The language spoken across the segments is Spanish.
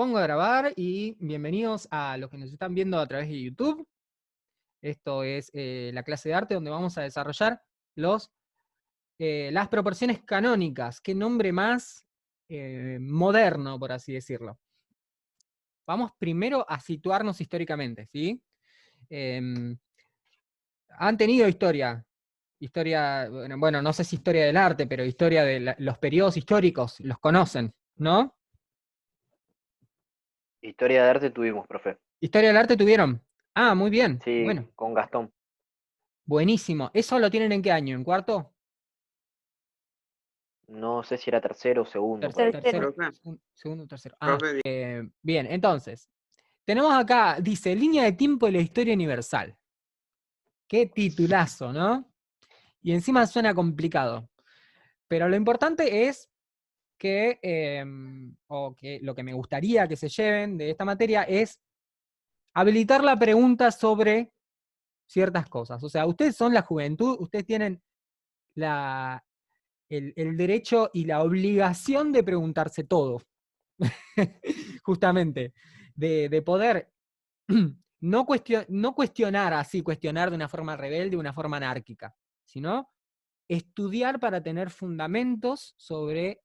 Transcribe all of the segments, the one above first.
Pongo a grabar y bienvenidos a los que nos están viendo a través de YouTube. Esto es la clase de arte donde vamos a desarrollar las proporciones canónicas. Qué nombre más moderno, por así decirlo. Vamos primero a situarnos históricamente, ¿sí? Han tenido historia, bueno, no sé si historia del arte, pero historia de los periodos históricos, los conocen, ¿no? Historia de arte tuvimos, profe. Historia del arte tuvieron. Ah, muy bien, Sí, bueno. con Gastón. Buenísimo. ¿Eso lo tienen en qué año? ¿En cuarto? No sé si era tercero o segundo, por ahí. Tercero, Profe, segundo, tercero. Ah, profe, bien, entonces, tenemos acá, dice, línea de tiempo de la historia universal. Qué titulazo, ¿no? Y encima suena complicado. Pero lo importante es que, o que lo que me gustaría que se lleven de esta materia es habilitar la pregunta sobre ciertas cosas. O sea, ustedes son la juventud, ustedes tienen el derecho y la obligación de preguntarse todo. Justamente, de poder no cuestionar así, cuestionar de una forma rebelde, de una forma anárquica, sino estudiar para tener fundamentos sobre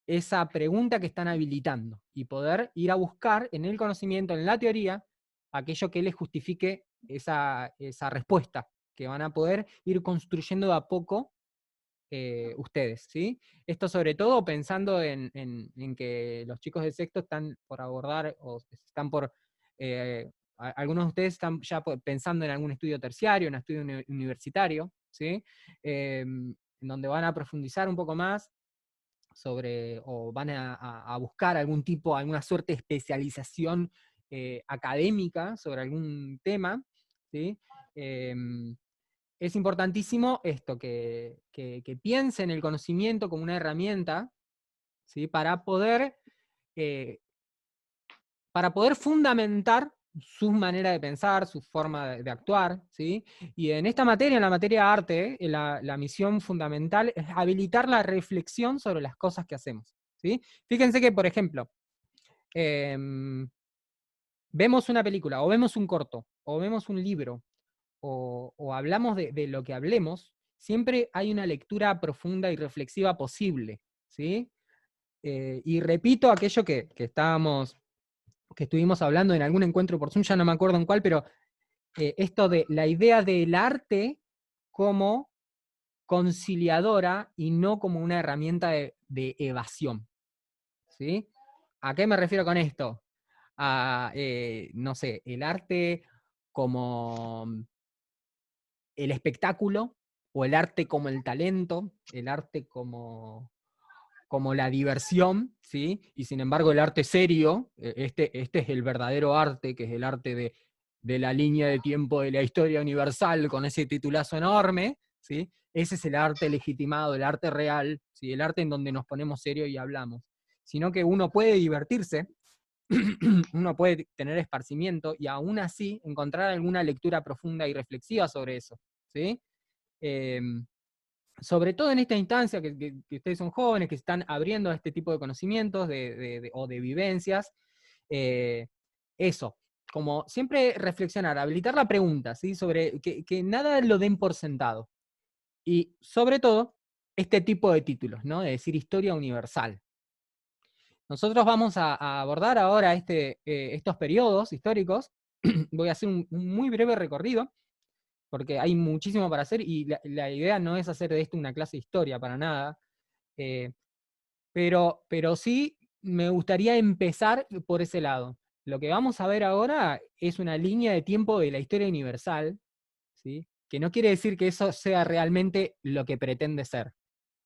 esa pregunta que están habilitando y poder ir a buscar en el conocimiento, en la teoría, aquello que les justifique esa respuesta, que van a poder ir construyendo de a poco ustedes, ¿sí? Esto sobre todo pensando en que los chicos de sexto están por abordar, o están por, algunos de ustedes están ya pensando en algún estudio terciario, en un estudio universitario, ¿sí? En donde van a profundizar un poco más sobre, o van a buscar algún tipo, alguna suerte de especialización académica sobre algún tema, ¿sí? Es importantísimo esto, que piensen el conocimiento como una herramienta, ¿sí? Eh, para poder fundamentar su manera de pensar, su forma de actuar, ¿sí? Y en esta materia, en la materia de arte, la misión fundamental es habilitar la reflexión sobre las cosas que hacemos, ¿sí? Fíjense que, por ejemplo, vemos una película, o vemos un corto, o vemos un libro, o hablamos de lo que hablemos, siempre hay una lectura profunda y reflexiva posible, ¿sí? Y repito aquello que estuvimos hablando en algún encuentro por Zoom, ya no me acuerdo en cuál, pero esto de la idea del arte como conciliadora y no como una herramienta de evasión, ¿sí? ¿A qué me refiero con esto? A, no sé, el arte como el espectáculo, o el arte como el talento, el arte como la diversión, ¿sí? Y sin embargo el arte serio, este es el verdadero arte, que es el arte de la línea de tiempo de la historia universal, con ese titulazo enorme, ¿sí? Ese es el arte legitimado, el arte real, ¿sí? El arte en donde nos ponemos serio y hablamos. Sino que uno puede divertirse, uno puede tener esparcimiento y aún así encontrar alguna lectura profunda y reflexiva sobre eso, ¿sí? Eh, Sobre todo en esta instancia que ustedes son jóvenes, que están abriendo a este tipo de conocimientos o de vivencias, eh, eso, como siempre reflexionar, habilitar la pregunta, ¿sí? Sobre que nada lo den por sentado. Y sobre todo, este tipo de títulos, ¿no? De decir historia universal. Nosotros vamos a abordar ahora estos periodos históricos. Voy a hacer un muy breve recorrido, porque hay muchísimo para hacer y la idea no es hacer de esto una clase de historia para nada, eh, pero sí me gustaría empezar por ese lado. Lo que vamos a ver ahora es una línea de tiempo de la historia universal, ¿sí? Que no quiere decir que eso sea realmente lo que pretende ser.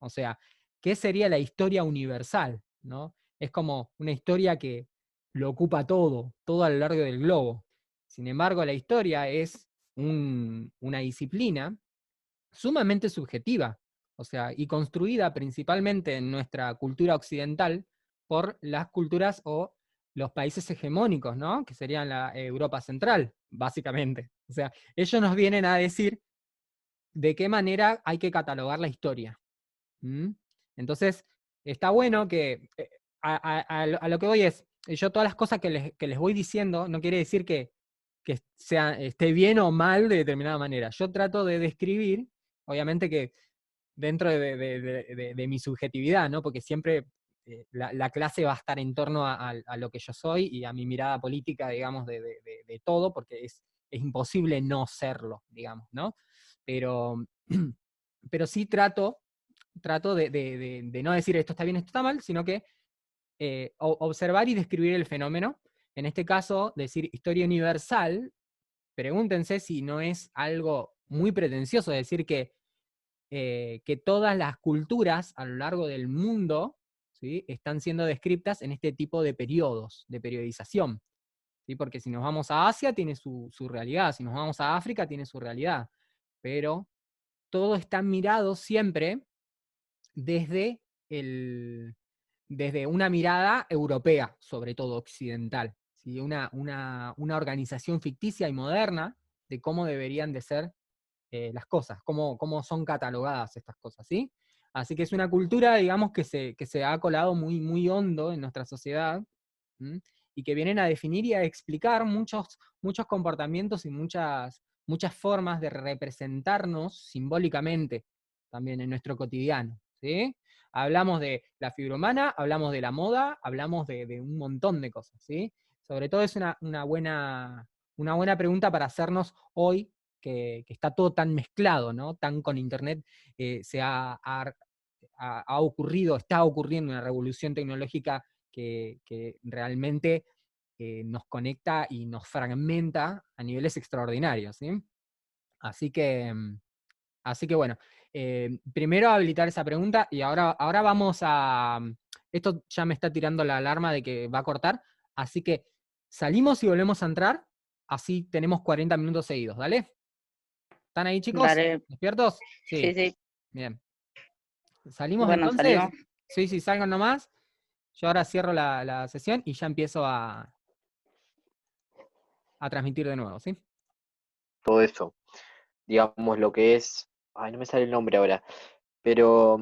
O sea, ¿qué sería la historia universal? ¿No? Es como una historia que lo ocupa todo a lo largo del globo. Sin embargo, la historia es una disciplina sumamente subjetiva, o sea, y construida principalmente en nuestra cultura occidental por las culturas o los países hegemónicos, ¿no? Que serían la Europa Central, básicamente. O sea, ellos nos vienen a decir de qué manera hay que catalogar la historia. ¿Mm? Entonces, está bueno que, a lo que voy es, yo todas las cosas que les voy diciendo, no quiere decir que esté bien o mal de determinada manera. Yo trato de describir, obviamente que dentro de mi subjetividad, ¿no? Porque siempre la clase va a estar en torno a lo que yo soy y a mi mirada política, digamos, de todo, porque es imposible no serlo, digamos, ¿no? Pero, pero sí trato de no decir esto está bien, esto está mal, sino que observar y describir el fenómeno. En este caso, decir historia universal, pregúntense si no es algo muy pretencioso decir que todas las culturas a lo largo del mundo, ¿sí?, están siendo descritas en este tipo de periodos, de periodización. ¿Sí? Porque si nos vamos a Asia, tiene su realidad, si nos vamos a África, tiene su realidad. Pero todo está mirado siempre desde, desde una mirada europea, sobre todo occidental. ¿Sí? Una organización ficticia y moderna de cómo deberían de ser las cosas, cómo son catalogadas estas cosas, ¿sí? Así que es una cultura, digamos, que se ha colado muy, muy hondo en nuestra sociedad, ¿m? Y que vienen a definir y a explicar muchos comportamientos y muchas formas de representarnos simbólicamente también en nuestro cotidiano, ¿sí? Hablamos de la figura humana, hablamos de la moda, hablamos de un montón de cosas, ¿sí? Sobre todo es una buena pregunta para hacernos hoy que está todo tan mezclado, ¿no? Tan con Internet ha ocurrido, está ocurriendo una revolución tecnológica que realmente nos conecta y nos fragmenta a niveles extraordinarios, ¿sí? Así que, así que bueno, primero habilitar esa pregunta y ahora vamos a... Esto ya me está tirando la alarma de que va a cortar, así que salimos y volvemos a entrar, así tenemos 40 minutos seguidos, ¿dale? ¿Están ahí, chicos? Dale, ¿Despiertos? sí, Sí, sí. bien. ¿Salimos Bueno, entonces? salimos. Sí, sí, salgan nomás. Yo ahora cierro la sesión y ya empiezo a transmitir de nuevo, ¿sí? Todo eso, digamos lo que es, ay, no me sale el nombre ahora, pero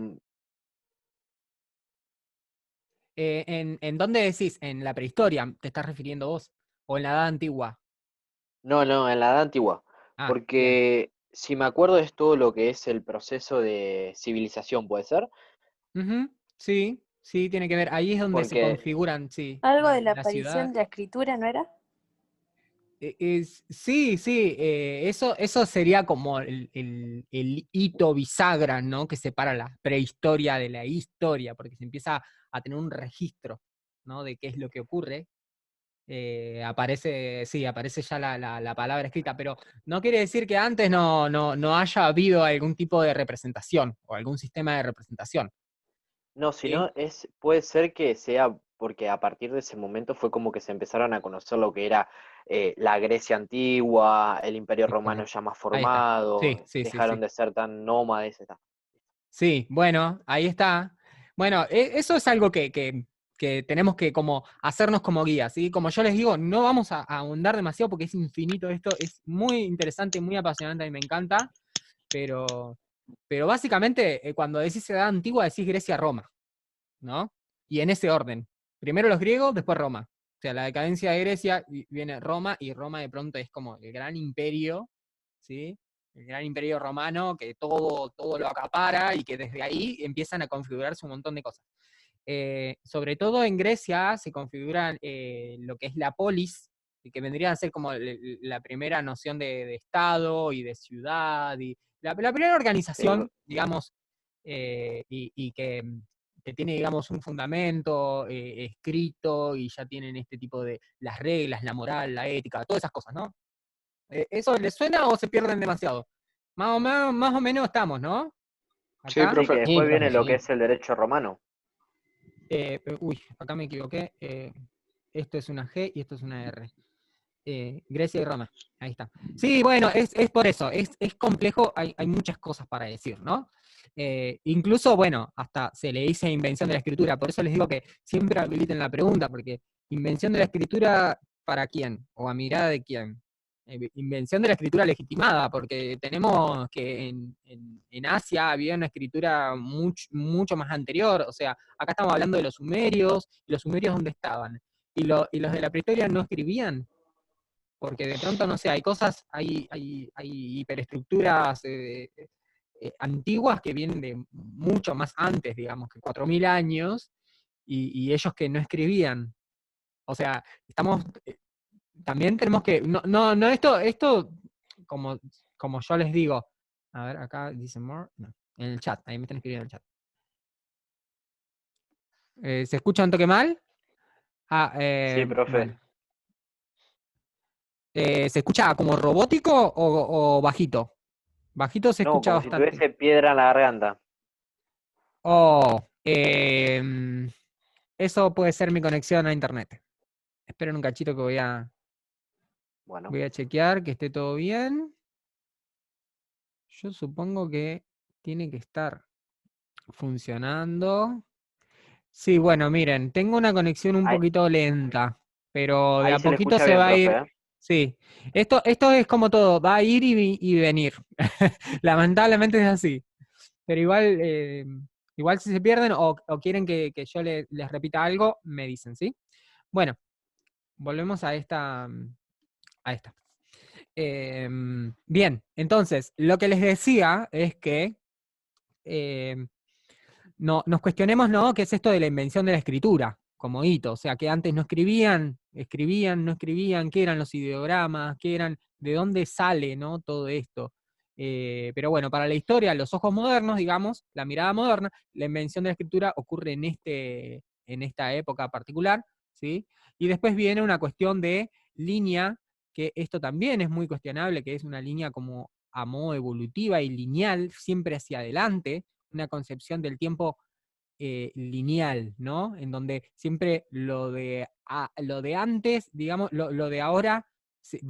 ¿En dónde decís? ¿En la prehistoria te estás refiriendo vos? ¿O en la edad antigua? no, no, en la edad antigua, Ah, bien. porque si me acuerdo es todo lo que es el proceso de civilización, ¿puede ser? Ujú, sí, sí, tiene que ver. Ahí es donde se Porque, configuran, sí, Algo de la la aparición ciudad. de la escritura, ¿no era? Sí, sí, eso sería como el hito bisagra, ¿no? Que separa la prehistoria de la historia, porque se empieza a tener un registro, ¿no? De qué es lo que ocurre. Aparece ya la palabra escrita, pero no quiere decir que antes no haya habido algún tipo de representación o algún sistema de representación. no, si ¿Sí? no, puede ser que sea porque a partir de ese momento fue como que se empezaron a conocer lo que era la Grecia antigua, el Imperio Romano Excelente. ya más Ahí está. Sí, formado, sí, sí, dejaron sí. de ser tan nómades, Sí, bueno, ahí está. Bueno, eso es algo que tenemos que como hacernos como guías, ¿sí? Como yo les digo, no vamos a ahondar demasiado porque es infinito esto, es muy interesante, muy apasionante, a mí me encanta, pero básicamente cuando decís edad antigua decís Grecia-Roma, ¿no? Y en ese orden. Primero los griegos, después Roma. O sea, la decadencia de Grecia viene Roma, y Roma de pronto es como el gran imperio, ¿sí? El gran imperio romano que todo lo acapara y que desde ahí empiezan a configurarse un montón de cosas. Sobre todo en Grecia se configura lo que es la polis, que vendría a ser como la primera noción de Estado y de ciudad, y la primera sí. organización, digamos, y que tiene, digamos, un fundamento escrito y ya tienen este tipo de las reglas, la moral, la ética, todas esas cosas, ¿no? ¿Eso les suena o se pierden demasiado? Más o menos estamos, ¿no? Sí, Acá. que Sí, después profe, viene lo que sí. es el derecho romano. Acá me equivoqué. Esto es una G y esto es una R. Grecia y Roma. Ahí está. Sí, bueno, es por eso. Es complejo, hay muchas cosas para decir, ¿no? Incluso, bueno, hasta se le dice invención de la escritura. Por eso les digo que siempre habiliten la pregunta, porque invención de la escritura, ¿para quién? ¿O a mirada de quién? Invención de la escritura legitimada, porque tenemos que en Asia había una escritura mucho más anterior. O sea, acá estamos hablando de los sumerios. ¿Y los sumerios dónde estaban? y los de la prehistoria no escribían, porque de pronto, no sé, hay cosas, hay hiperestructuras antiguas que vienen de mucho más antes, digamos, que 4.000 años, y ellos que no escribían. O sea, estamos, también tenemos que, no, esto, como, como yo les digo, a ver, acá dice more, no, en el chat, ahí me están escribiendo en el chat. ¿Se escucha un toque mal? Ah, Sí, profe. bueno. ¿Se escucha como robótico o bajito? Bajito se No, escucha como si bastante. tuviese piedra en la garganta. Oh, eso puede ser mi conexión a internet. Esperen un cachito que Bueno, voy a chequear que esté todo bien. Yo supongo que tiene que estar funcionando. Sí, bueno, miren, tengo una conexión un ahí, poquito lenta, pero de ahí a se le poquito escucha se bien, va a profe, ir. ¿eh? Sí, esto es como todo, va a ir y venir. Lamentablemente es así. Pero igual, igual si se pierden o quieren que yo les repita algo, me dicen, ¿sí? Bueno, volvemos a esta. Bien, entonces, lo que les decía es que no, nos cuestionemos, ¿no? ¿Qué es esto de la invención de la escritura como hito? O sea, que antes no escribían, escribían, no escribían, qué eran los ideogramas, qué eran, de dónde sale, ¿no? Todo esto. Pero bueno, para la historia, los ojos modernos, digamos, la mirada moderna, la invención de la escritura ocurre en esta época particular, ¿sí? Y después viene una cuestión de línea, que esto también es muy cuestionable, que es una línea como a modo evolutiva y lineal, siempre hacia adelante, una concepción del tiempo lineal, ¿no? En donde siempre lo de antes, digamos, lo de ahora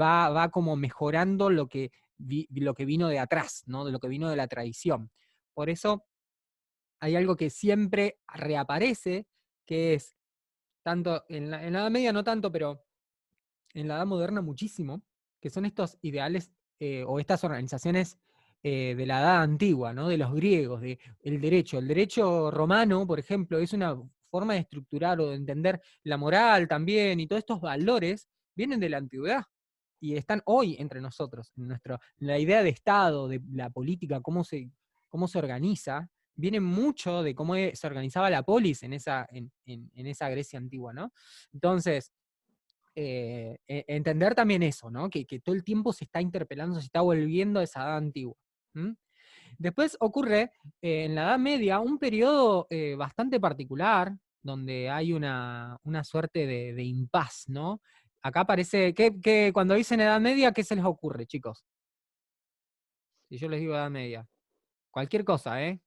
va como mejorando lo que vino de atrás, ¿no? De lo que vino de la tradición. Por eso hay algo que siempre reaparece, que es, tanto en la Edad Media no tanto, pero en la Edad Moderna muchísimo, que son estos ideales o estas organizaciones de la Edad Antigua, ¿no? De los griegos, de el derecho. El derecho romano, por ejemplo, es una forma de estructurar o de entender la moral también, y todos estos valores vienen de la antigüedad y están hoy entre nosotros. La idea de Estado, de la política, cómo se organiza, viene mucho de cómo se organizaba la polis en esa Grecia antigua, ¿no? Entonces, entender también eso, ¿no? Que todo el tiempo se está interpelando, se está volviendo a esa edad antigua. ¿Mm? Después ocurre en la Edad Media un periodo bastante particular, donde hay una suerte de impas, ¿no? Acá parece, que cuando dicen Edad Media, ¿qué se les ocurre, chicos? Si yo les digo Edad Media. Cualquier cosa, ¿eh?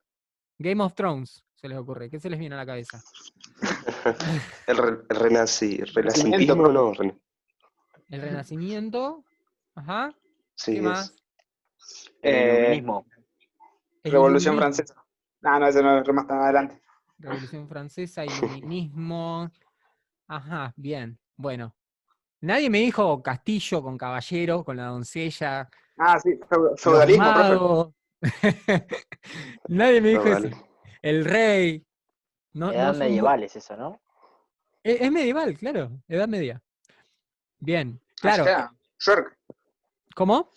Game of Thrones se les ocurre. ¿Qué se les viene a la cabeza? Renacimiento, Renacimiento. ¿no? No, El Renacimiento. Ajá. ¿Qué sí, es más? eh, Iluminismo. El Revolución iluminismo. Francesa. Ah, no, eso no es más tan adelante. Revolución Francesa, iluminismo. Ajá, bien. Bueno, nadie me dijo castillo con caballero, con la doncella, Ah, sí, los feudalismo, profe. magos. Nadie me dijo eso. Feudal. El rey. No, Edad no soy muy. medieval es eso, ¿no? Es medieval, claro. Edad media. Bien. Ahí Claro. está. York. ¿Cómo?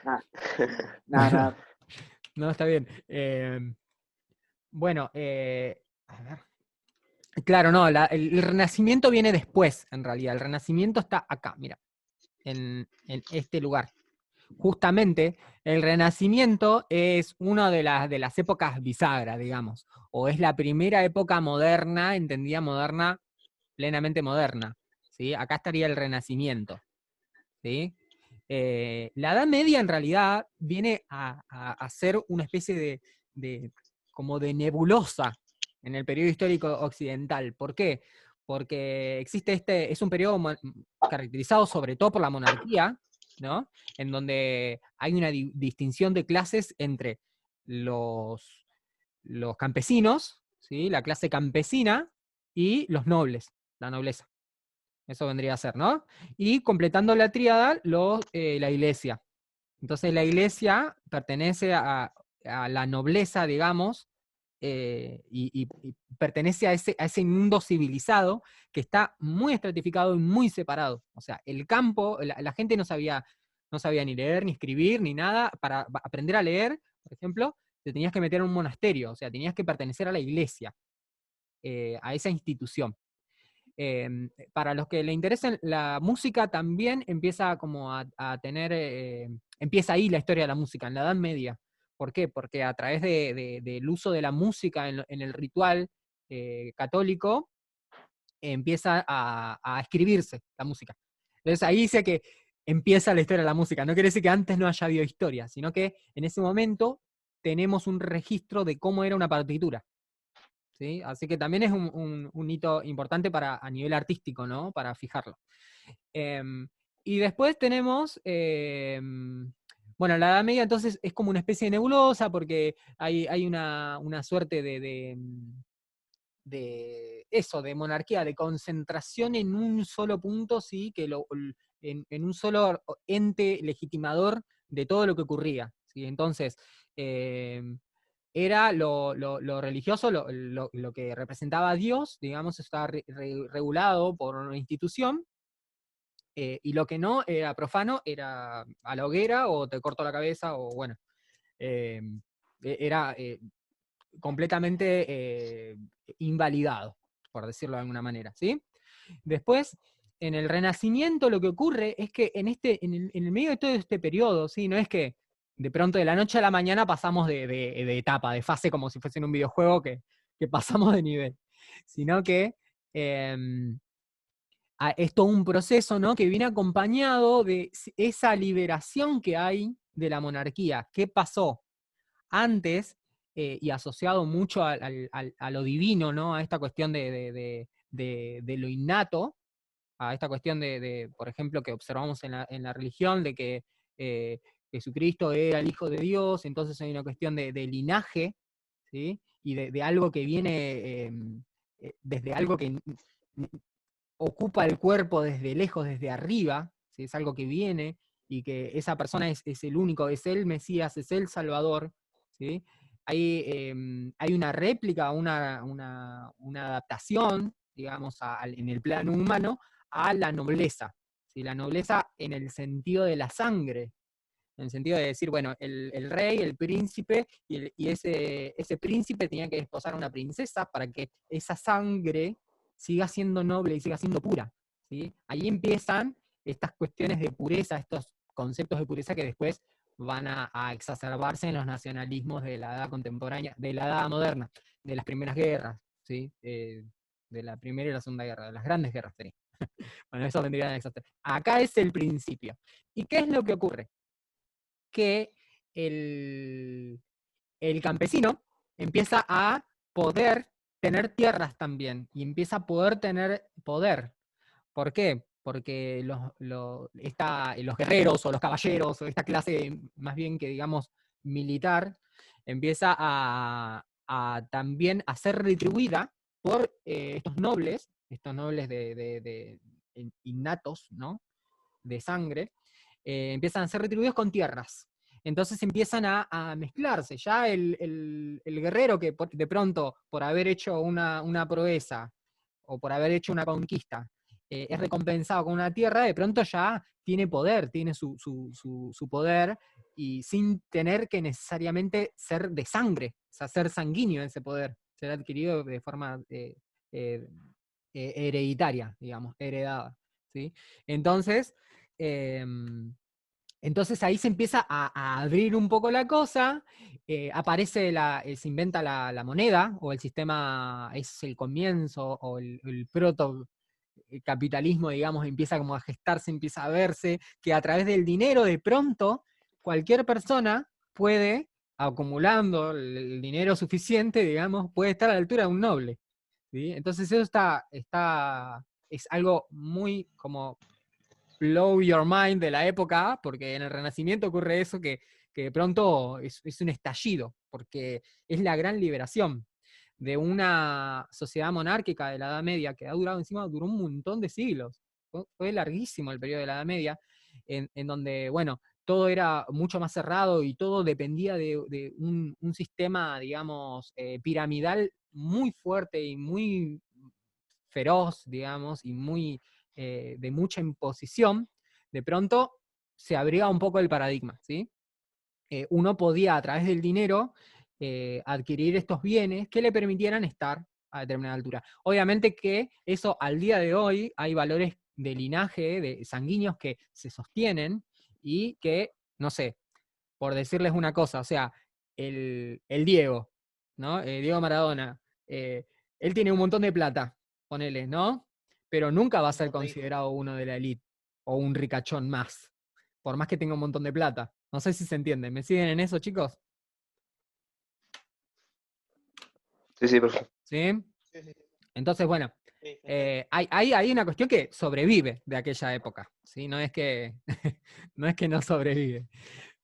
Ah, nada, Bueno, nada. no, está bien. Bueno, a ver. Claro, no, el Renacimiento viene después, en realidad. El Renacimiento está acá, mira, en este lugar. Justamente, el Renacimiento es una de las épocas bisagras, digamos, o es la primera época moderna, entendida moderna, plenamente moderna. ¿Sí? Acá estaría el Renacimiento. ¿Sí? La Edad Media, en realidad, viene a ser una especie como de nebulosa en el periodo histórico occidental. ¿Por qué? Porque es un periodo caracterizado sobre todo por la monarquía, ¿no? En donde hay una distinción de clases entre los, los campesinos, ¿sí? La clase campesina, y los nobles, la nobleza. Eso vendría a ser, ¿no? Y completando la tríada, la iglesia. Entonces la iglesia pertenece a la nobleza, digamos, y pertenece a ese mundo civilizado que está muy estratificado y muy separado. O sea, el campo, la gente no sabía ni leer, ni escribir, ni nada. Para aprender a leer, por ejemplo, te tenías que meter en un monasterio, o sea, tenías que pertenecer a la iglesia, a esa institución. Para los que le interesen la música, también empieza como a tener, empieza ahí la historia de la música, en la Edad Media. ¿Por qué? Porque a través del uso de la música en el ritual católico, empieza a escribirse la música. Entonces ahí dice que empieza la historia de la música. No quiere decir que antes no haya habido historia, sino que en ese momento tenemos un registro de cómo era una partitura. ¿Sí? Así que también es un hito importante a nivel artístico, ¿no? Para fijarlo. Y después tenemos, bueno, la Edad Media entonces es como una especie de nebulosa, porque hay una suerte de eso, de monarquía, de concentración en un solo punto, sí, en un solo ente legitimador de todo lo que ocurría. ¿Sí? Entonces, era lo religioso, lo que representaba a Dios, digamos, estaba regulado por una institución, y lo que no era profano, era a la hoguera, o te corto la cabeza, o bueno, eh, era completamente invalidado, por decirlo de alguna manera, ¿sí? Después, en el Renacimiento lo que ocurre es que en el medio de todo este periodo, ¿sí? No es que de pronto de la noche a la mañana pasamos de etapa, de fase, como si fuese en un videojuego que pasamos de nivel, sino que es todo un proceso, ¿no? Que viene acompañado de esa liberación que hay de la monarquía. ¿Qué pasó? Antes, y asociado mucho a lo divino, ¿no? A esta cuestión de lo innato, a esta cuestión por ejemplo, que observamos en la religión, de que Jesucristo era el Hijo de Dios, entonces hay una cuestión de linaje, ¿sí? Y de algo que viene desde algo que ocupa el cuerpo desde lejos, desde arriba, ¿sí? Es algo que viene, y que esa persona es el único, es el Mesías, es el Salvador, ¿sí? Hay una réplica, una adaptación, digamos, en el plano humano, a la nobleza. ¿Sí? La nobleza en el sentido de la sangre, en el sentido de decir, bueno, el rey, el príncipe, y ese príncipe tenía que desposar a una princesa para que esa sangre siga siendo noble y siga siendo pura. ¿Sí? Ahí empiezan estas cuestiones de pureza, estos conceptos de pureza que después van a exacerbarse en los nacionalismos de la edad contemporánea, de la edad moderna, de las primeras guerras, ¿sí? De la Primera y la Segunda Guerra, de las grandes guerras. ¿Sí? Bueno, eso vendría a exacerbar. Acá es el principio. ¿Y qué es lo que ocurre? Que el campesino empieza a poder tener tierras también, y empieza a poder tener poder. ¿Por qué? Porque los guerreros o los caballeros, o esta clase más bien que digamos militar, empieza también a ser retribuida por estos nobles innatos, ¿no? De sangre, empiezan a ser retribuidos con tierras. Entonces empiezan a mezclarse. Ya el guerrero que de pronto, por haber hecho una proeza, o por haber hecho una conquista, es recompensado con una tierra, de pronto ya tiene poder, tiene su poder, y sin tener que necesariamente ser de sangre, o sea, ser sanguíneo ese poder, ser adquirido de forma hereditaria, digamos, heredada. ¿Sí? Entonces, entonces ahí se empieza a abrir un poco la cosa, se inventa la moneda, o el sistema, es el comienzo, o el capitalismo, digamos, empieza como a gestarse, empieza a verse, que a través del dinero de pronto cualquier persona puede, acumulando el dinero suficiente, digamos, puede estar a la altura de un noble. ¿Sí? Entonces eso es algo muy como blow your mind de la época, porque en el Renacimiento ocurre eso que de pronto es un estallido, porque es la gran liberación de una sociedad monárquica de la Edad Media que ha durado duró un montón de siglos. Fue larguísimo el periodo de la Edad Media, en donde, bueno, todo era mucho más cerrado y todo dependía de un sistema, digamos, piramidal muy fuerte y muy feroz, digamos, y muy de mucha imposición, de pronto se abría un poco el paradigma, ¿sí? Uno podía a través del dinero adquirir estos bienes que le permitieran estar a determinada altura. Obviamente que eso al día de hoy hay valores de linaje, de sanguíneos que se sostienen y que, no sé, por decirles una cosa, o sea, el Diego, ¿no? Diego Maradona, él tiene un montón de plata, ponele, ¿no? Pero nunca va a ser considerado uno de la elite o un ricachón más, por más que tenga un montón de plata. No sé si se entiende. ¿Me siguen en eso, chicos? Sí, perfecto. ¿Sí? Entonces, bueno, hay una cuestión que sobrevive de aquella época, ¿sí? No es que no es que no sobrevive.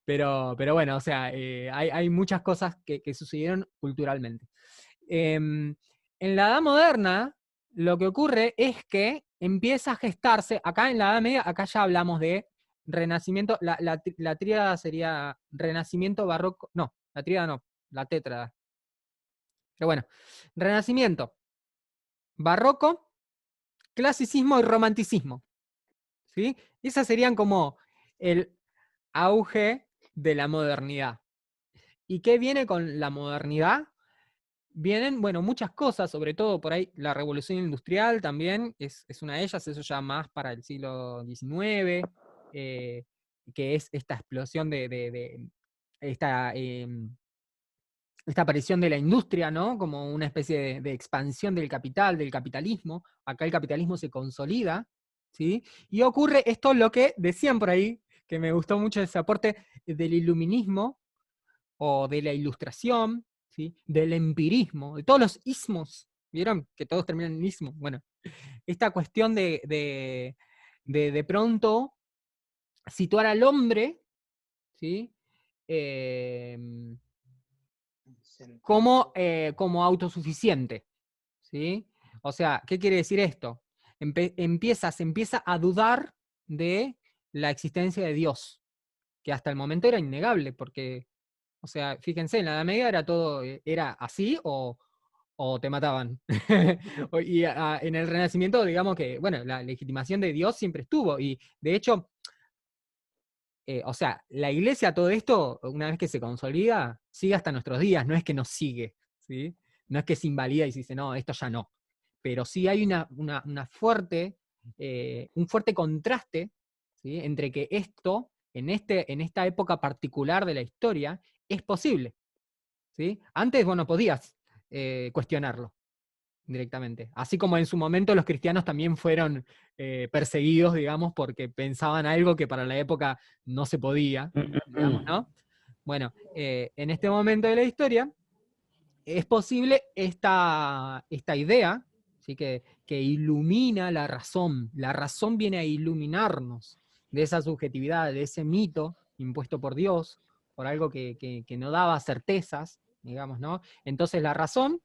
Pero bueno, o sea, hay muchas cosas que sucedieron culturalmente. En la Edad Moderna, lo que ocurre es que empieza a gestarse, acá en la Edad Media, acá ya hablamos de Renacimiento, la tríada sería Renacimiento, Barroco, no, la tríada no, la tétrada. Pero bueno, Renacimiento, Barroco, Clasicismo y Romanticismo. ¿Sí? Esas serían como el auge de la modernidad. ¿Y qué viene con la modernidad? Vienen, bueno, muchas cosas, sobre todo por ahí la revolución industrial también es una de ellas, eso ya más para el siglo XIX, que es esta explosión de esta, esta aparición de la industria, ¿no? Como una especie de expansión del capital, del capitalismo. Acá el capitalismo se consolida, ¿sí? Y ocurre esto lo que decían por ahí, que me gustó mucho ese aporte del iluminismo, o de la ilustración, ¿sí? Del empirismo, de todos los ismos, ¿vieron? Que todos terminan en ismo. Bueno, esta cuestión de pronto situar al hombre, ¿sí? Como autosuficiente, ¿sí? O sea, ¿qué quiere decir esto? Se empieza a dudar de la existencia de Dios, que hasta el momento era innegable, porque, o sea, fíjense, en la Edad Media era todo, era así o te mataban. Y en el Renacimiento, digamos que, bueno, la legitimación de Dios siempre estuvo, y de hecho, o sea, la iglesia, todo esto, una vez que se consolida, sigue hasta nuestros días, no es que nos sigue, ¿sí? No es que se invalida y se dice, no, esto ya no. Pero sí hay una fuerte, un fuerte contraste, ¿sí? Entre que esto, en esta época particular de la historia, es posible, ¿sí? Antes vos no podías cuestionarlo directamente. Así como en su momento los cristianos también fueron perseguidos, digamos, porque pensaban algo que para la época no se podía, digamos, ¿no? Bueno, en este momento de la historia es posible esta idea, ¿sí? que ilumina la razón. La razón viene a iluminarnos de esa subjetividad, de ese mito impuesto por Dios, por algo que no daba certezas, digamos, ¿no? Entonces la razón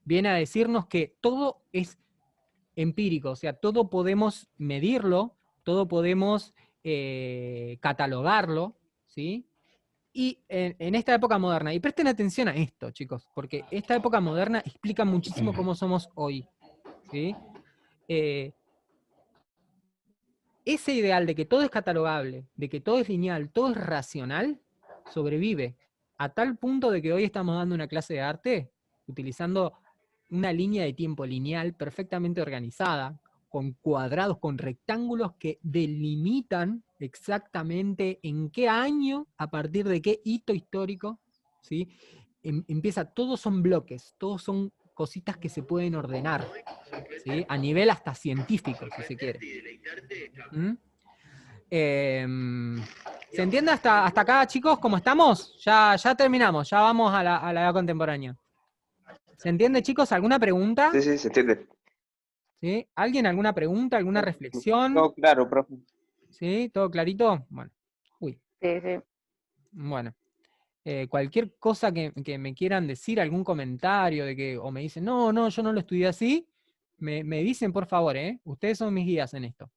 viene a decirnos que todo es empírico, o sea, todo podemos medirlo, todo podemos catalogarlo, ¿sí? Y en esta época moderna, y presten atención a esto, chicos, porque esta época moderna explica muchísimo cómo somos hoy, ¿sí? Eh, ese ideal de que todo es catalogable, de que todo es lineal, todo es racional, sobrevive a tal punto de que hoy estamos dando una clase de arte utilizando una línea de tiempo lineal perfectamente organizada, con cuadrados, con rectángulos que delimitan exactamente en qué año, a partir de qué hito histórico, ¿sí? Empieza, todos son bloques, todos son cositas que se pueden ordenar, ¿sí? A nivel hasta científico, si se quiere. ¿Mm? ¿Se entiende hasta acá, chicos, cómo estamos? Ya terminamos, ya vamos a la edad contemporánea. ¿Se entiende, chicos? ¿Alguna pregunta? Sí, sí, se entiende. ¿Sí? ¿Alguien alguna pregunta, alguna reflexión? Todo claro, profe. ¿Sí? ¿Todo clarito? Bueno. Uy. Sí, sí. Bueno. Cualquier cosa que me quieran decir, algún comentario de que, o me dicen, no, yo no lo estudié así, me dicen, por favor, Ustedes son mis guías en esto.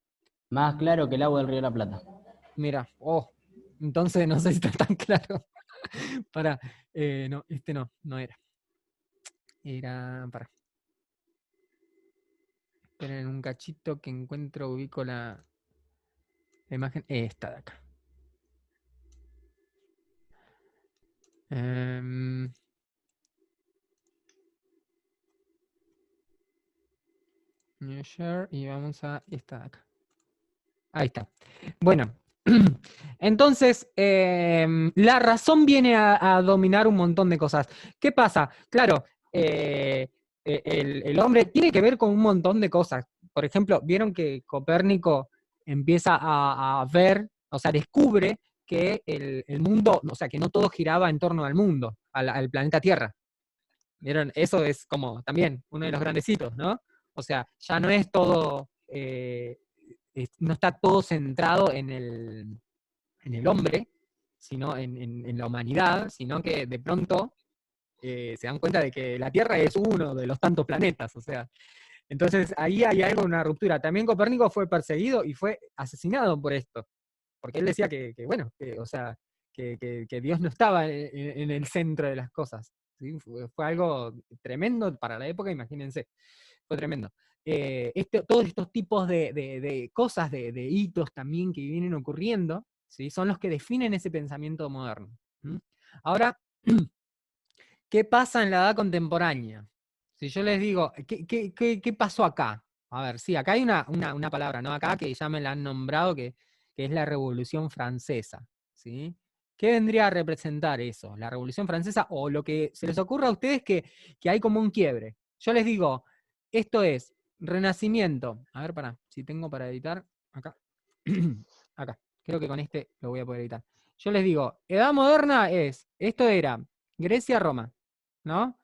Más claro que el agua del Río de la Plata. Mira, oh, Entonces no sé si está tan claro. Para, no, no era. Para. Esperen un cachito que encuentro, ubico la imagen. Esta de acá. New share y vamos a esta de acá. Ahí está. Bueno, entonces la razón viene a dominar un montón de cosas. ¿Qué pasa? Claro, el hombre tiene que ver con un montón de cosas. Por ejemplo, vieron que Copérnico empieza a ver, o sea, descubre que el mundo, o sea, que no todo giraba en torno al mundo, al planeta Tierra. ¿Vieron? Eso es como también uno de los grandes hitos, ¿no? O sea, ya no es todo, no está todo centrado en el hombre, sino en la humanidad, sino que de pronto se dan cuenta de que la Tierra es uno de los tantos planetas, o sea. Entonces ahí hay algo, una ruptura. También Copérnico fue perseguido y fue asesinado por esto, porque él decía bueno, o sea, que Dios no estaba en el centro de las cosas. ¿Sí? Fue algo tremendo para la época, imagínense, fue tremendo. Todos estos tipos de cosas, de hitos también que vienen ocurriendo, ¿sí? Son los que definen ese pensamiento moderno. ¿Mm? Ahora, ¿qué pasa en la edad contemporánea? Si yo les digo, ¿qué pasó acá? A ver, sí, acá hay una palabra, ¿no? Acá que ya me la han nombrado, que es la Revolución Francesa, ¿sí? ¿Qué vendría a representar eso? La Revolución Francesa, o lo que se les ocurra a ustedes que hay como un quiebre. Yo les digo, esto es Renacimiento. A ver, si tengo para editar, acá. Acá, creo que con este lo voy a poder editar. Yo les digo, Edad Moderna esto era Grecia-Roma, ¿no?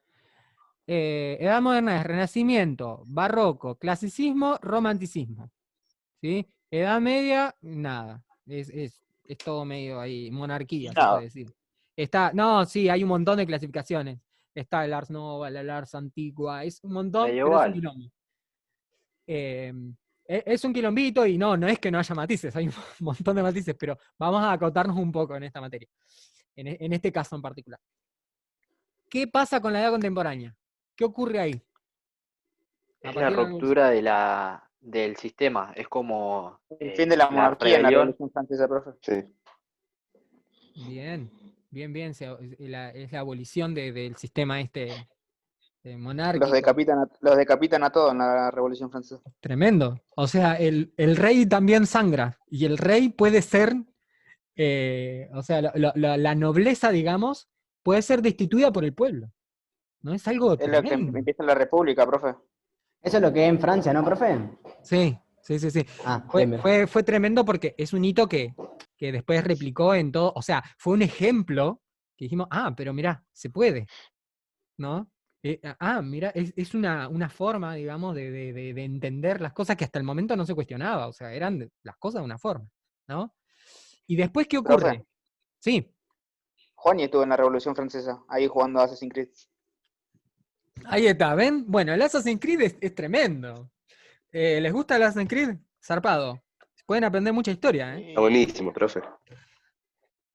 Edad Moderna es Renacimiento, Barroco, Clasicismo, Romanticismo, ¿sí? Edad Media, nada, es todo medio ahí, monarquía, se puede decir. No, sí, hay un montón de clasificaciones. Está el Ars Nova, el Ars Antigua, es un montón, pero es un quilombo. Es un quilombito y no es que no haya matices, hay un montón de matices, pero vamos a acotarnos un poco en esta materia, en este caso en particular. ¿Qué pasa con la edad contemporánea? ¿Qué ocurre ahí? Es la ruptura del sistema, es como el fin de la monarquía en la Revolución Francesa, profe. Sí. Bien. Es la abolición del sistema monárquico. Los decapitan a todos en la Revolución Francesa. Tremendo. O sea, el rey también sangra, y el rey puede ser, o sea, la nobleza, digamos, puede ser destituida por el pueblo. ¿No es algo tremendo? Es lo que empieza la República, profe. Eso es lo que es en Francia, ¿no, profe? Sí. Ah, fue tremendo porque es un hito que después replicó en todo, o sea, fue un ejemplo que dijimos, pero mirá, se puede, ¿no? Mira, es una forma, digamos, de entender las cosas que hasta el momento no se cuestionaba, o sea, eran las cosas de una forma, ¿no? Y después, ¿qué ocurre? Profe, sí. Juan estuvo en la Revolución Francesa, ahí jugando a Assassin's Creed. Ahí está, ¿ven? Bueno, el Assassin's Creed es tremendo. ¿Les gusta el Assassin's Creed? Zarpado. Pueden aprender mucha historia, ¿eh? Está buenísimo, profe.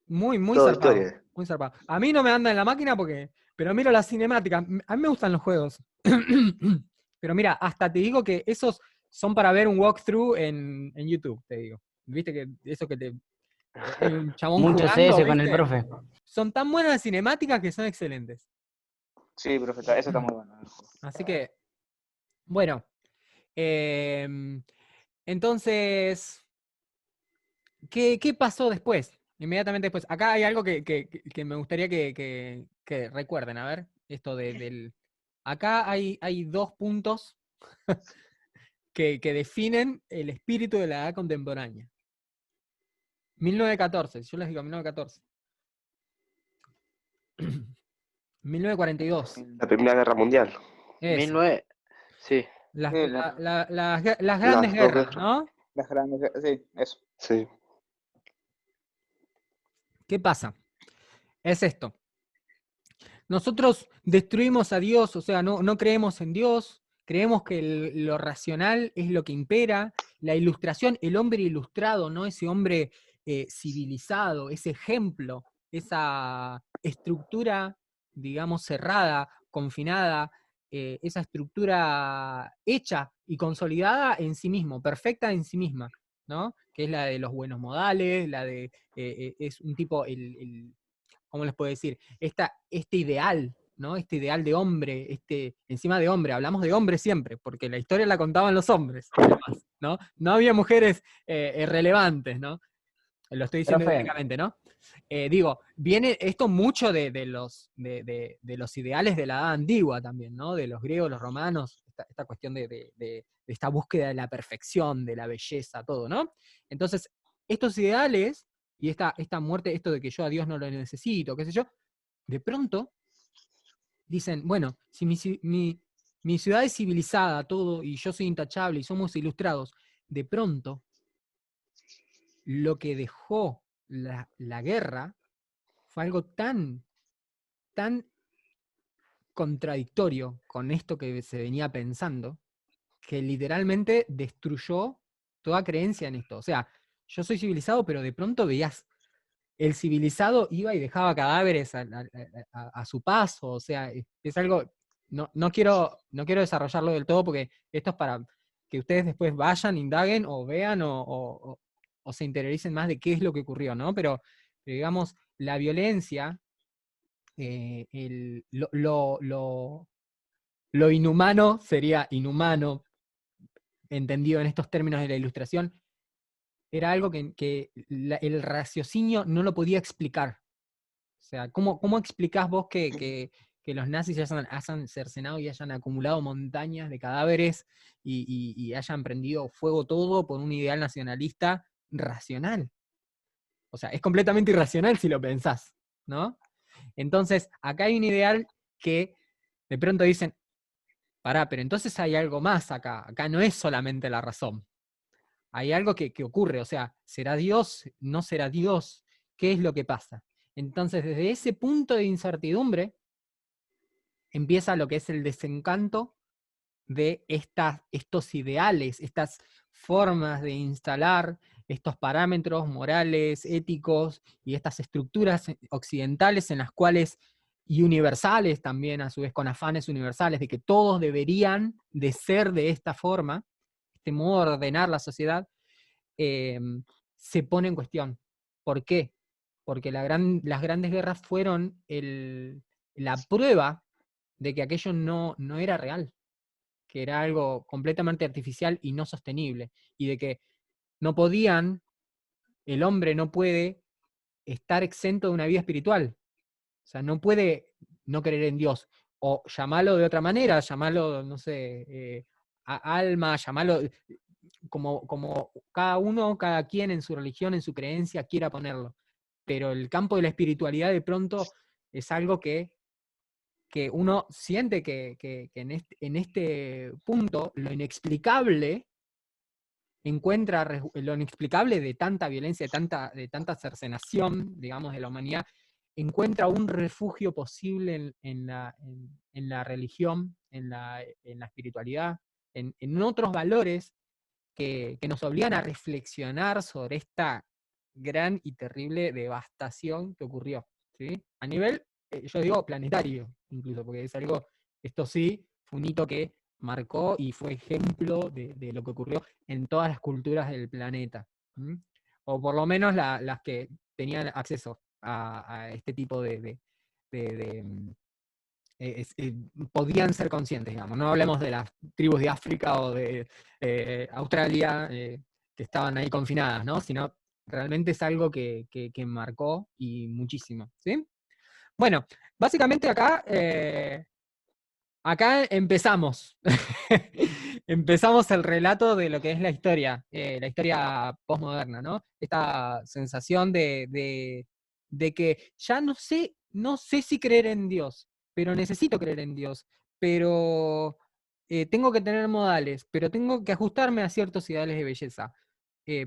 Muy Toda zarpado. historia. Muy zarpado. A mí no me anda en la máquina pero miro las cinemáticas. A mí me gustan los juegos. Pero mira, hasta te digo que esos son para ver un walkthrough en YouTube, te digo. Viste que eso que te... Hay un chabón mucho jugando, CS con ¿viste? el profe. Son tan buenas las cinemáticas que son excelentes. Sí, profe, eso está muy bueno. Así que, bueno. Entonces, ¿qué pasó después? Inmediatamente después. Acá hay algo que me gustaría que recuerden. A ver, esto del... Acá hay dos puntos que definen el espíritu de la edad contemporánea. 1914, yo les digo 1914. 1942. La Primera Guerra Mundial. Sí. Las grandes guerras, ¿no? Las grandes guerras, sí, eso. Sí. ¿Qué pasa? Es esto. Nosotros destruimos a Dios, o sea, no creemos en Dios, creemos que lo racional es lo que impera, la ilustración, el hombre ilustrado, ¿no? Ese hombre civilizado, ese ejemplo, esa estructura, digamos, cerrada, confinada, esa estructura hecha y consolidada en sí mismo, perfecta en sí misma, ¿no? Que es la de los buenos modales, la de, es un tipo, ¿cómo les puedo decir? Este ideal, ¿no? Este ideal de hombre, encima de hombre, hablamos de hombre siempre, porque la historia la contaban los hombres, además, ¿no? No había mujeres relevantes, ¿no? Lo estoy diciendo Profe, irónicamente, ¿no? Digo, viene esto mucho de los ideales de la edad antigua también, ¿no? De los griegos, los romanos, esta cuestión de esta búsqueda de la perfección, de la belleza, todo, ¿no? Entonces, estos ideales y esta muerte, esto de que yo a Dios no lo necesito, qué sé yo, de pronto dicen, bueno, si mi ciudad es civilizada, todo, y yo soy intachable y somos ilustrados, de pronto lo que dejó la guerra fue algo tan contradictorio con esto que se venía pensando, que literalmente destruyó toda creencia en esto. O sea, yo soy civilizado, pero de pronto veías, el civilizado iba y dejaba cadáveres a su paso. O sea, es algo, no quiero desarrollarlo del todo porque esto es para que ustedes después vayan, indaguen o vean o se interioricen más de qué es lo que ocurrió, ¿no? Pero digamos, la violencia, lo inhumano sería inhumano, entendido en estos términos de la Ilustración, era algo que el raciocinio no lo podía explicar. O sea, ¿cómo explicás vos que los nazis hayan cercenado y hayan acumulado montañas de cadáveres y hayan prendido fuego todo por un ideal nacionalista racional? O sea, es completamente irracional si lo pensás, ¿no? Entonces, acá hay un ideal que de pronto dicen, pará, pero entonces hay algo más acá. Acá no es solamente la razón. Hay algo que ocurre, o sea, ¿será Dios? ¿No será Dios? ¿Qué es lo que pasa? Entonces, desde ese punto de incertidumbre, empieza lo que es el desencanto de estos ideales, estas formas de instalar estos parámetros morales, éticos y estas estructuras occidentales en las cuales, y universales también, a su vez con afanes universales, de que todos deberían de ser de esta forma, este modo de ordenar la sociedad, eh, se pone en cuestión. ¿Por qué? Porque las grandes guerras fueron la prueba de que aquello no era real, que era algo completamente artificial y no sostenible, y de que no podían, el hombre no puede estar exento de una vida espiritual. O sea, no puede no creer en Dios. O llamarlo de otra manera, llamarlo, no sé, alma, llamarlo como cada uno, cada quien en su religión, en su creencia quiera ponerlo. Pero el campo de la espiritualidad de pronto es algo que uno siente que en este punto lo inexplicable encuentra lo inexplicable de tanta violencia, de tanta cercenación, digamos, de la humanidad, encuentra un refugio posible en la religión, en la espiritualidad, en otros valores que nos obligan a reflexionar sobre esta gran y terrible devastación que ocurrió, ¿sí? A nivel, yo digo, planetario, incluso, porque es algo, esto sí, fue un hito que marcó y fue ejemplo de lo que ocurrió en todas las culturas del planeta. ¿M? O por lo menos las que tenían acceso a este tipo de podían ser conscientes, digamos. No hablemos de las tribus de África o de Australia que estaban ahí confinadas, ¿no? Sino realmente es algo que marcó y muchísimo, ¿sí? Bueno, básicamente acá empezamos. Empezamos el relato de lo que es la historia postmoderna, ¿no? Esta sensación de que ya no sé si creer en Dios, pero necesito creer en Dios, pero tengo que tener modales, pero tengo que ajustarme a ciertos ideales de belleza.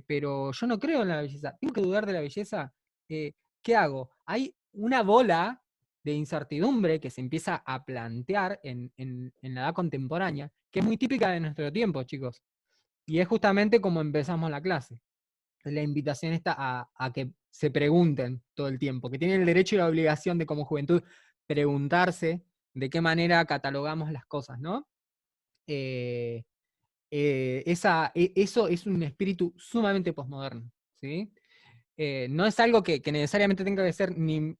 Pero yo no creo en la belleza, tengo que dudar de la belleza. ¿Qué hago? Hay una bola de incertidumbre que se empieza a plantear en la edad contemporánea, que es muy típica de nuestro tiempo, chicos. Y es justamente como empezamos la clase. la invitación está a que se pregunten todo el tiempo, que tienen el derecho y la obligación de como juventud preguntarse de qué manera catalogamos las cosas, ¿no? Eso es un espíritu sumamente posmoderno, ¿sí? No es algo que necesariamente tenga que ser ni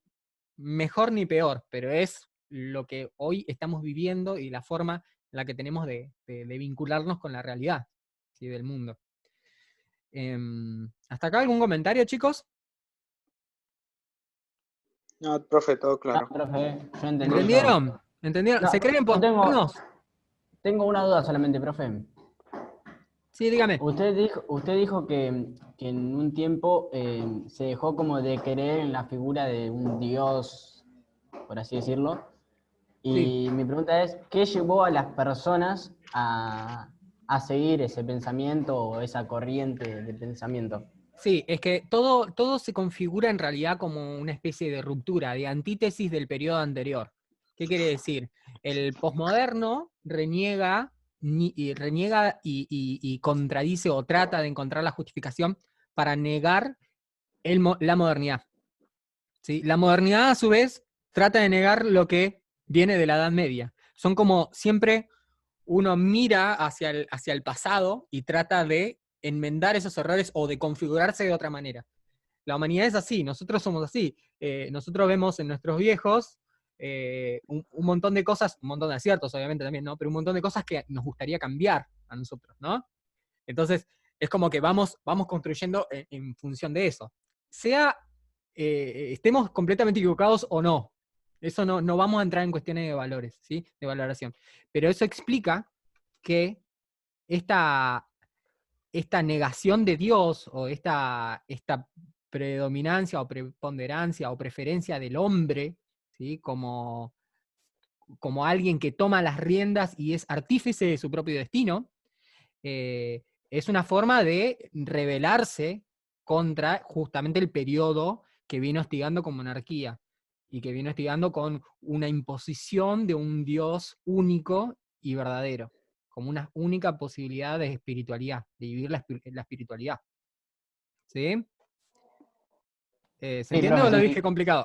mejor ni peor, pero es lo que hoy estamos viviendo y la forma en la que tenemos de vincularnos con la realidad, ¿sí? Del mundo. ¿Hasta acá algún comentario, chicos? No, profe, todo No, claro. profe, yo entendí todo. ¿Entendieron? ¿Entendieron? No, ¿Se creen yo posmodernos? tengo una duda solamente, profe. Sí, dígame. Usted dijo que en un tiempo se dejó como de creer en la figura de un dios, por así decirlo. Sí. Y mi pregunta es, ¿qué llevó a las personas a seguir ese pensamiento o esa corriente de pensamiento? Sí, es que todo se configura en realidad como una especie de ruptura, de antítesis del periodo anterior. ¿Qué quiere decir? El posmoderno reniega y contradice o trata de encontrar la justificación para negar la modernidad. ¿Sí? La modernidad, a su vez, trata de negar lo que viene de la Edad Media. Son como siempre uno mira hacia el pasado y trata de enmendar esos errores o de configurarse de otra manera. La humanidad es así, nosotros somos así. Nosotros vemos en nuestros viejos un montón de cosas, un montón de aciertos obviamente también, ¿no? Pero un montón de cosas que nos gustaría cambiar a nosotros, ¿no? Entonces, es como que vamos construyendo en función de eso. Estemos completamente equivocados o no. Eso no vamos a entrar en cuestiones de valores, ¿sí? De valoración. Pero eso explica que esta negación de Dios o esta predominancia o preponderancia o preferencia del hombre, ¿sí? Como alguien que toma las riendas y es artífice de su propio destino, es una forma de rebelarse contra justamente el periodo que viene hostigando con monarquía y que viene hostigando con una imposición de un Dios único y verdadero, como una única posibilidad de espiritualidad, de vivir la espiritualidad. ¿Sí? ¿Se Sí, entiende profe, o lo sí. dije complicado?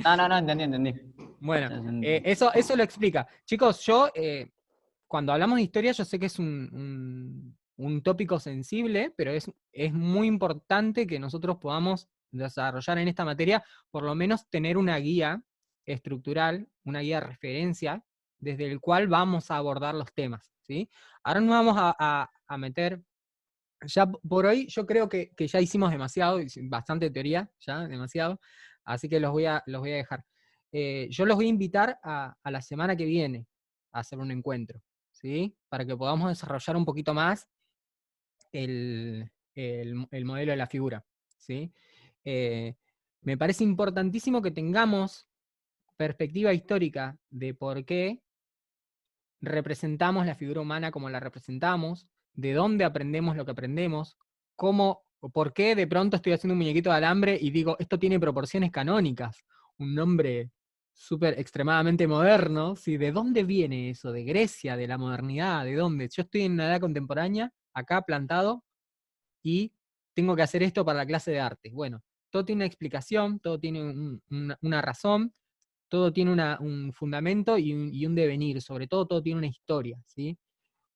No, entendí. Bueno, Ya entendí. eso lo explica. Chicos, cuando hablamos de historia, yo sé que es un tópico sensible, pero es muy importante que nosotros podamos desarrollar en esta materia, por lo menos tener una guía estructural, una guía de referencia, desde el cual vamos a abordar los temas, ¿sí? Ahora nos vamos a meter, ya por hoy yo creo que ya hicimos demasiado, bastante teoría, ya, demasiado, así que los voy a dejar. Yo los voy a invitar a la semana que viene a hacer un encuentro, ¿sí? Para que podamos desarrollar un poquito más el modelo de la figura, ¿sí? Me parece importantísimo que tengamos perspectiva histórica de por qué representamos la figura humana como la representamos, de dónde aprendemos lo que aprendemos, cómo o por qué de pronto estoy haciendo un muñequito de alambre y digo, esto tiene proporciones canónicas, un nombre súper extremadamente moderno, ¿sí? ¿De dónde viene eso? ¿De Grecia? ¿De la modernidad? ¿De dónde? Yo estoy en una edad contemporánea, acá plantado, y tengo que hacer esto para la clase de arte. Bueno, todo tiene una explicación, todo tiene una razón, todo tiene un fundamento y un devenir, sobre todo tiene una historia, ¿sí?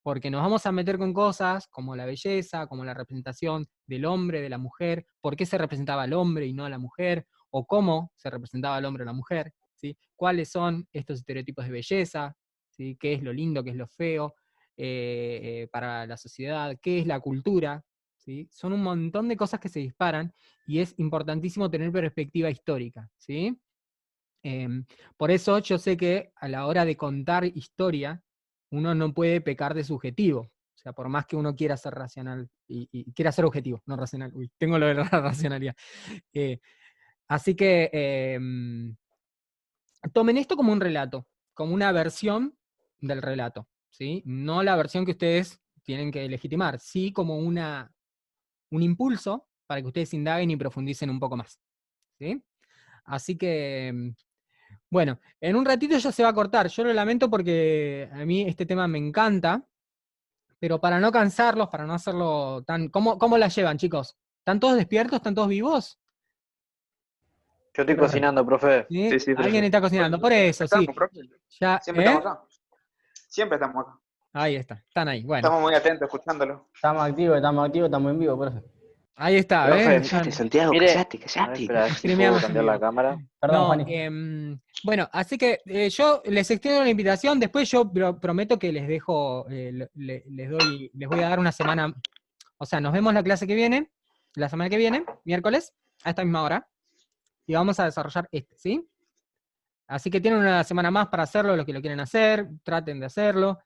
Porque nos vamos a meter con cosas como la belleza, como la representación del hombre, de la mujer, por qué se representaba al hombre y no a la mujer, o cómo se representaba al hombre o la mujer, ¿sí? ¿Cuáles son estos estereotipos de belleza? ¿Sí? ¿Qué es lo lindo, qué es lo feo para la sociedad? ¿Qué es la cultura? ¿Sí? Son un montón de cosas que se disparan y es importantísimo tener perspectiva histórica, ¿sí? Por eso yo sé que a la hora de contar historia, uno no puede pecar de subjetivo. O sea, por más que uno quiera ser racional y quiera ser objetivo, no racional. Uy, tengo lo de la racionalidad. Así que tomen esto como un relato, como una versión del relato, ¿sí? No la versión que ustedes tienen que legitimar, sí como un impulso para que ustedes indaguen y profundicen un poco más, ¿sí? Así que bueno, en un ratito ya se va a cortar. Yo lo lamento porque a mí este tema me encanta, pero para no cansarlos, para no hacerlo tan... ¿Cómo la llevan, chicos? ¿Están todos despiertos? ¿Están todos vivos? Yo estoy cocinando, profe. ¿Sí? Sí, profe. Alguien está cocinando, por eso, sí. Estamos, profe. Ya, Siempre ¿eh? estamos acá. Siempre estamos acá. Ahí está, están ahí. Bueno, Estamos muy atentos escuchándolo. Estamos activos, estamos en vivo, profe. ahí está, Profe, ¿ves? Callate, Santiago, Mire. callate, A ver, callate. espera, si Streameamos puedo en cambiar la vivo. cámara. Perdón, No, Juani. bueno, así que yo les extiendo la invitación, después yo prometo que les dejo, les voy a dar una semana, o sea, nos vemos la clase que viene, la semana que viene, miércoles, a esta misma hora, y vamos a desarrollar ¿sí? Así que tienen una semana más para hacerlo, los que lo quieren hacer, traten de hacerlo.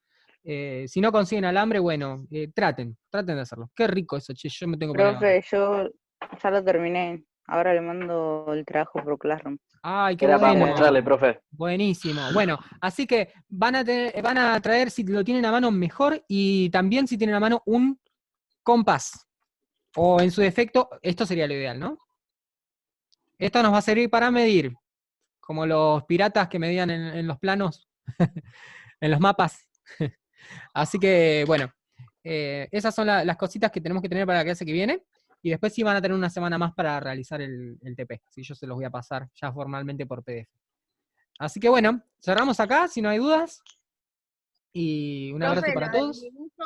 Si no consiguen alambre, bueno, traten de hacerlo. Qué rico eso, che, yo me tengo que poner ahora. Profe, yo ya lo terminé. Ahora le mando el trabajo por Classroom. Ay, qué Era para bueno. mostrarle, profe. Buenísimo. Bueno, así que van a traer, si lo tienen a mano, mejor, y también si tienen a mano un compás. O en su defecto, esto sería lo ideal, ¿no? Esto nos va a servir para medir, como los piratas que medían en los planos, en los mapas. Así que, bueno, esas son las cositas que tenemos que tener para la clase que viene. Y después sí van a tener una semana más para realizar el TP. Si yo se los voy a pasar ya formalmente por PDF. Así que bueno, cerramos acá, si no hay dudas. Y un abrazo Profe, para ¿lo del todos. dibujo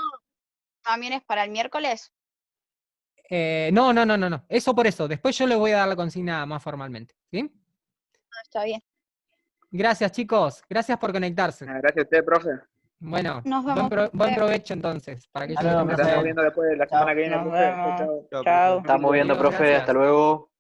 también es para el miércoles? No. Eso por eso. Después yo les voy a dar la consigna más formalmente. ¿Sí? Ah, está bien. Gracias, chicos. Gracias por conectarse. Gracias a usted, profe. Bueno, Nos vemos. buen provecho entonces. Para que Hasta luego, Nos profe. estamos viendo después de la semana que viene, Nos profe. vemos. Chao, chao. Chao. Estamos viendo, Adiós, profe. gracias. Hasta luego.